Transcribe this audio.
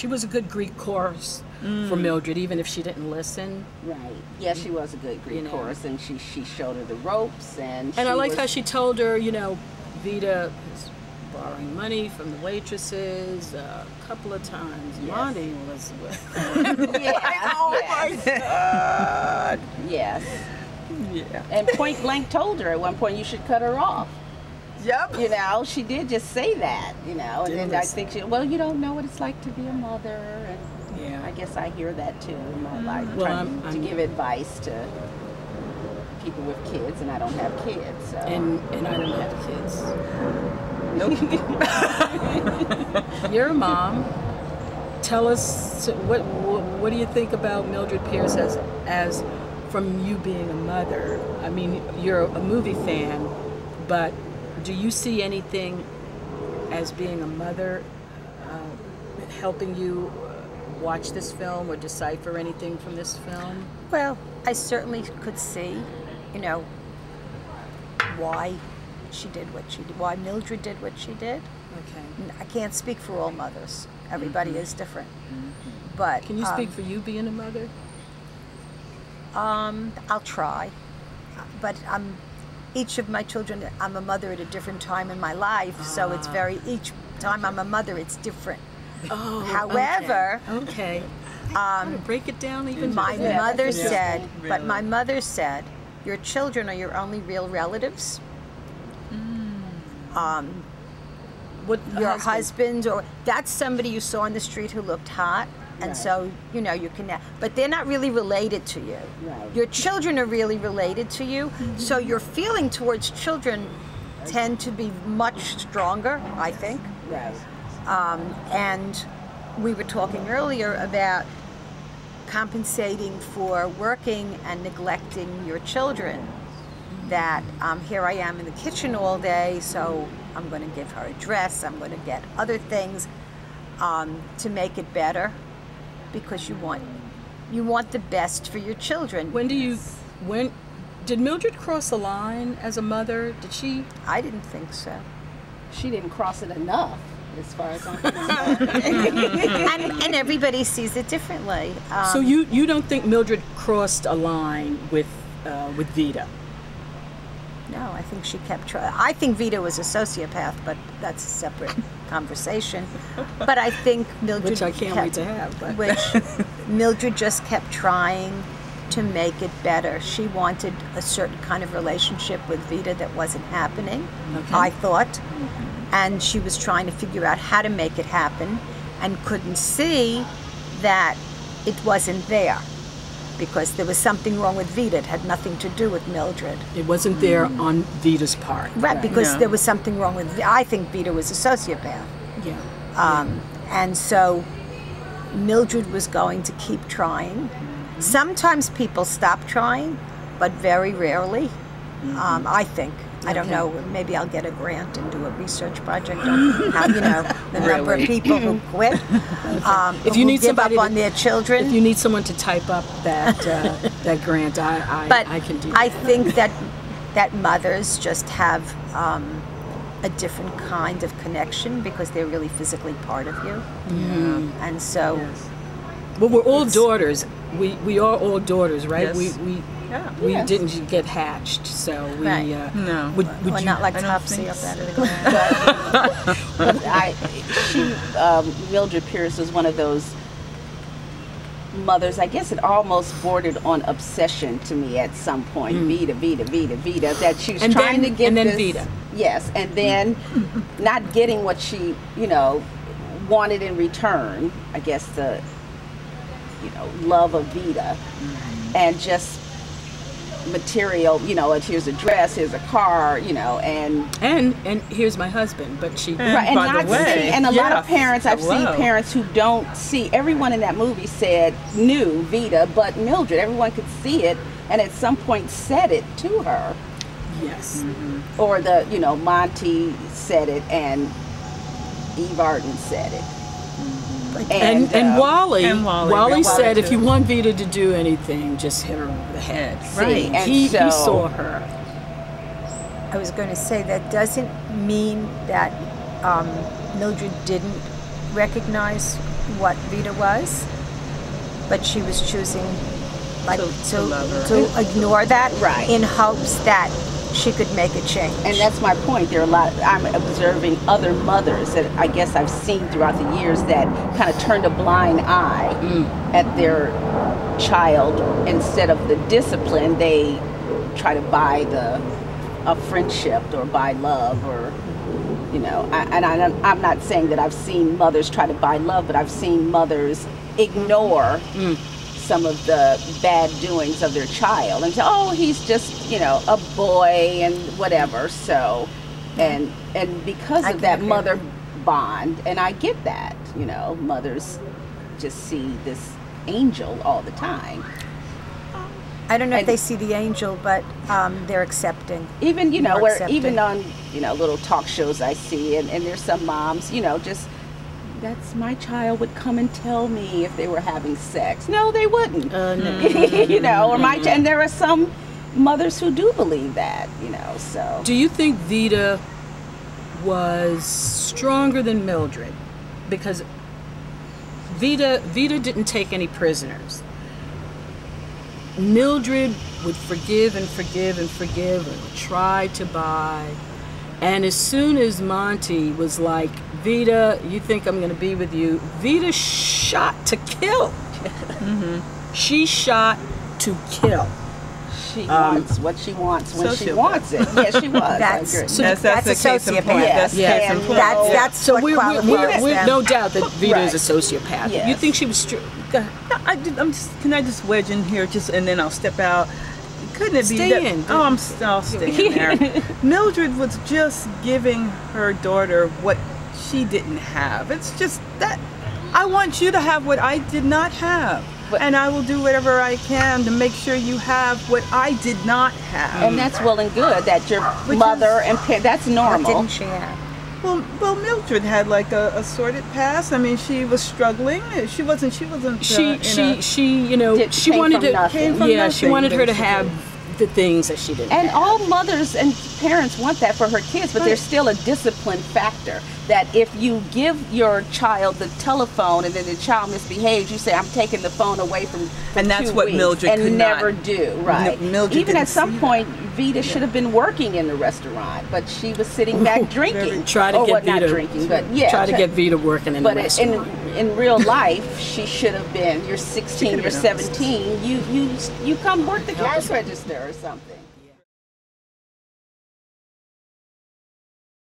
she was a good Greek chorus for Mildred, even if she didn't listen. Right. Yeah, she was a good Greek chorus, and she showed her the ropes, and I like how she told her, you know, Vita is borrowing money from the waitresses a couple of times. Yes. Monty was with. Oh my God. Yes. Yeah. And point blank told her at one point you should cut her off. Yep. You know, she did just say that, you know, and then I think well, you don't know what it's like to be a mother, and I guess I hear that too in my life, trying to give advice to people with kids, and I don't have kids, so. And I don't have kids. Nope. You're a mom. Tell us what do you think about Mildred Pierce as from you being a mother? I mean, you're a movie fan, but do you see anything as being a mother helping you watch this film or decipher anything from this film? Well, I certainly could see, you know, why she did what she did, why Mildred did what she did. Okay. I can't speak for all mothers. Everybody is different. But can you speak for you being a mother? I'll try. But each of my children, I'm a mother at a different time in my life, so it's each time I'm a mother, it's different. Oh, however, okay. Break it down even. My mother said, but my mother said, your children are your only real relatives. What your husband, or that's somebody you saw on the street who looked hot, and so you know you can. But they're not really related to you. Right. Your children are really related to you, so your feeling towards children tend to be much stronger, I think. Right. And we were talking earlier about compensating for working and neglecting your children. That here I am in the kitchen all day, so I'm going to give her a dress, I'm going to get other things to make it better, because you want the best for your children. When did Mildred cross a line as a mother? Did she? I didn't think so. She didn't cross it enough, as far as I'm concerned. and everybody sees it differently. So you don't think Mildred crossed a line with Vita? No, I think she kept trying. I think Vita was a sociopath, but that's a separate conversation. But I think Mildred, which I can't wait to have. But. Which Mildred just kept trying to make it better. She wanted a certain kind of relationship with Vita that wasn't happening, I thought. And she was trying to figure out how to make it happen, and couldn't see that it wasn't there, because there was something wrong with Vita. It had nothing to do with Mildred. It wasn't there on Vita's part. Right, because there was something wrong with Vita. I think Vita was a sociopath. Yeah. And so Mildred was going to keep trying. Sometimes people stop trying, but very rarely, I think. I don't know, maybe I'll get a grant and do a research project on how, you know, the number of people who quit. If you need give somebody up on their children. If you need someone to type up that that grant, I can do that. I think that mothers just have a different kind of connection, because they're really physically part of you. And so... Well, we're all daughters. We are all daughters, right? Yes. We didn't get hatched, so we no. Would well, you, not like Topsy up out of the ground. But Mildred Pierce was one of those mothers, I guess it almost bordered on obsession to me at some point. Vita, that she was trying to get this. Vita. Yes, and then not getting what she, you know, wanted in return. I guess the, you know, love of Vita, and just material, you know, here's a dress, here's a car, you know, and here's my husband, but she right, and not see, and a lot of parents, I've seen parents who don't see. Everyone in that movie knew Vita, but Mildred, everyone could see it, and at some point said it to her. Yes. Or the, you know, Monty said it, and Eve Arden said it. And Wally said, if you want Vita to do anything, just hit her over the head. Right. And he saw her. I was going to say, that doesn't mean that Mildred didn't recognize what Vita was, but she was choosing like To love her. to ignore that Right. in hopes that she could make a change. And that's my point. There are a lot. I'm observing other mothers that I guess I've seen throughout the years that kind of turned a blind eye at their child. Instead of the discipline, they try to buy a friendship or buy love, or I'm not saying that I've seen mothers try to buy love, but I've seen mothers ignore some of the bad doings of their child and say, oh, he's just, a boy and whatever. So, and because of that mother bond, and I get that, mothers just see this angel all the time. I don't know if they see the angel, but they're accepting. Even, More where accepting. even on, little talk shows I see, and there's some moms, just, that's my child would come and tell me if they were having sex. No, they wouldn't. No. Or and there are some mothers who do believe that, so. Do you think Vita was stronger than Mildred? Because Vita didn't take any prisoners. Mildred would forgive and forgive and forgive and try to buy. And as soon as Monty was like, Vita, you think I'm going to be with you? Vita shot to kill. She shot to kill. She wants what she wants when she wants it. Yes, she was. That's I agree. So that's a a case in sociopath. point. Yes, That's case in and point. That's So what we're qualifies them. no doubt that Vita is a Right. sociopath. Yes. You think she was true? No, can I just wedge in here, and then I'll step out? Couldn't it be Stay that? in. Oh, I'll stay in there. Mildred was just giving her daughter what she didn't have. It's just that I want you to have what I did not have. And I will do whatever I can to make sure you have what I did not have. And that's well and good that your Which mother and that's What normal. didn't she have? Well, Mildred had like a sordid past. I mean, she was struggling. She wasn't. She Did- she came wanted from nothing. Came from yeah, she nothing, wanted her to basically. have the things that she didn't And have. all mothers and parents want that for her kids, but there's still a discipline factor that if you give your child the telephone and then the child misbehaves, you say, I'm taking the phone away from And that's 2 what weeks, Mildred and could never not. do, right? Mildred Even at didn't some see point, Vita should have been working in the restaurant, but she was sitting back drinking. Try to or get what, not Vita drinking, but yeah. try to get Vita working in the But restaurant. in real life, she should have been. You're 16, you're been a hostess. 17. You come work the cash register or something.